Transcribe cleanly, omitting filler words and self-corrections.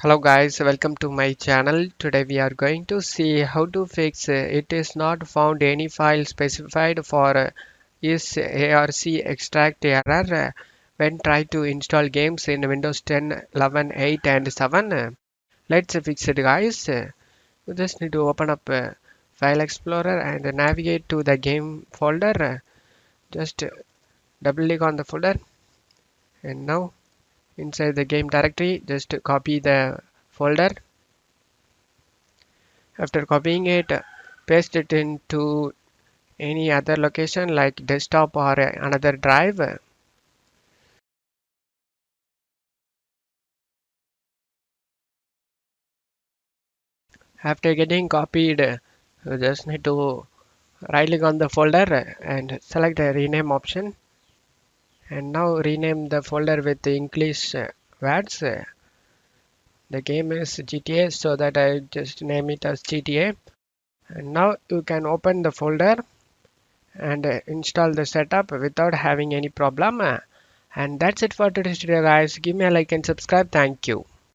Hello guys, welcome to my channel. Today we are going to see how to fix it is not found any file specified for Isarcextract error when try to install games in Windows 10, 11, 8 and 7. Let's fix it guys. You just need to open up File Explorer and navigate to the game folder. Just double click on the folder and now inside the game directory just copy the folder. After copying it, paste it into any other location like desktop or another drive. After getting copied, you just need to right click on the folder and select the rename option. And now rename the folder with the English words. The game is GTA, so that I just name it as GTA. And now you can open the folder and install the setup without having any problem. And that's it for today's video guys. Give me a like and subscribe. Thank you.